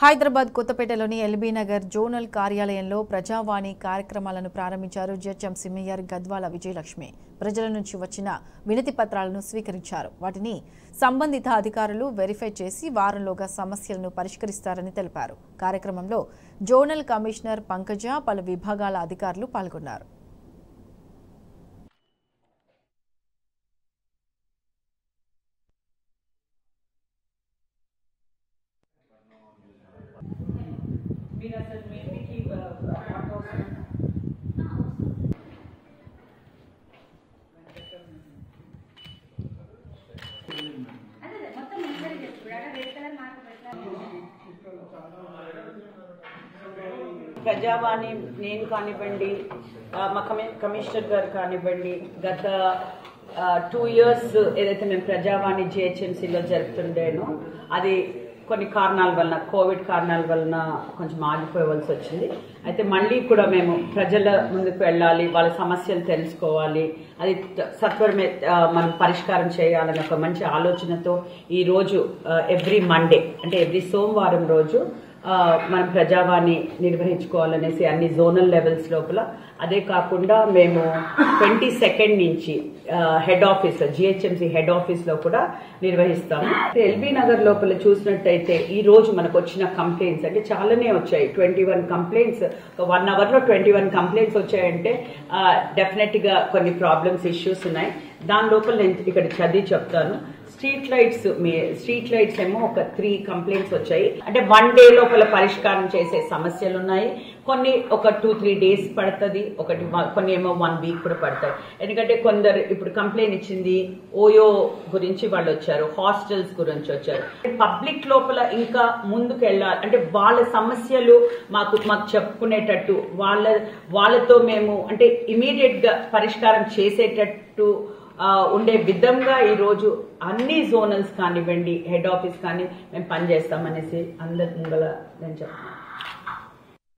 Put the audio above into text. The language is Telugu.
హైదరాబాద్ కొత్తపేటలోని ఎల్బీ నగర్ జోనల్ కార్యాలయంలో ప్రజావాణి కార్యక్రమాలను ప్రారంభించారు. జిహెచ్ఎంసీ మేయర్ గద్వాల విజయలక్ష్మి ప్రజల నుంచి వచ్చిన వినతి పత్రాలను స్వీకరించారు. వాటిని సంబంధిత అధికారులు వెరిఫై చేసి వారంలోగా సమస్యలను పరిష్కరిస్తారని తెలిపారు. కార్యక్రమంలో జోనల్ కమిషనర్ పంకజ, పలు విభాగాల అధికారులు పాల్గొన్నారు. ప్రజావాణి నేను కానివ్వండి, మా కమిషనర్ గారు కానివ్వండి, గత 2 years ఏదైతే మేము ప్రజావాణి జిహెచ్ఎంసీలో జరుపుతుండేనో అది కొన్ని కారణాల వలన, కోవిడ్ కారణాల వలన కొంచెం ఆగిపోవలసి వచ్చింది. అయితే మళ్ళీ కూడా మేము ప్రజల ముందుకు వెళ్ళాలి, వాళ్ళ సమస్యలు తెలుసుకోవాలి, అది సత్వరమే మనం పరిష్కారం చేయాలని ఒక మంచి ఆలోచనతో ఈరోజు ఎవ్రీ మండే అంటే ఎవ్రీ సోమవారం రోజు మనం ప్రజావాణి నిర్వహించుకోవాలనేసి అన్ని జోనల్ లెవెల్స్ లోపల, అదే కాకుండా మేము 22nd నుంచి head office GHMC head office లో కూడా నిర్వహిస్తాము. ఎల్బీ నగర్ లోపల చూసినట్టయితే ఈ రోజు మనకు వచ్చిన కంప్లైంట్స్ అంటే చాలానే వచ్చాయి. 21 కంప్లైంట్స్, 1 hour లో 21 కంప్లైంట్స్ వచ్చాయంటే డెఫినెట్ గా కొన్ని ప్రాబ్లమ్స్, ఇష్యూస్ ఉన్నాయి. దాని లోపల నేను ఇక్కడ చదివి చెప్తాను. స్ట్రీట్ లైట్స్ ఏమో ఒక 3 కంప్లైంట్స్ వచ్చాయి. అంటే 1 day లోపల పరిష్కారం చేసే సమస్యలు ఉన్నాయి. కొన్ని ఒక 2-3 days పడుతుంది, కొన్ని ఏమో 1 week కూడా పడతాయి. ఎందుకంటే కొందరు ఇప్పుడు కంప్లైంట్ ఇచ్చింది ఓయో గురించి వాళ్ళు వచ్చారు, హాస్టల్స్ గురించి వచ్చారు. పబ్లిక్ లోపల ఇంకా ముందుకు వెళ్ళాలి అంటే వాళ్ళ సమస్యలు మాకు చెప్పుకునేటట్టు, వాళ్ళతో మేము అంటే ఇమీడియట్ గా పరిష్కారం చేసేటట్టు ఉండే విధంగా ఈరోజు అన్ని జోనల్స్ కానివ్వండి, హెడ్ ఆఫీస్ కానీ మేము పనిచేస్తామనేసి అందరి ముంగల నేను చెప్తున్నాను.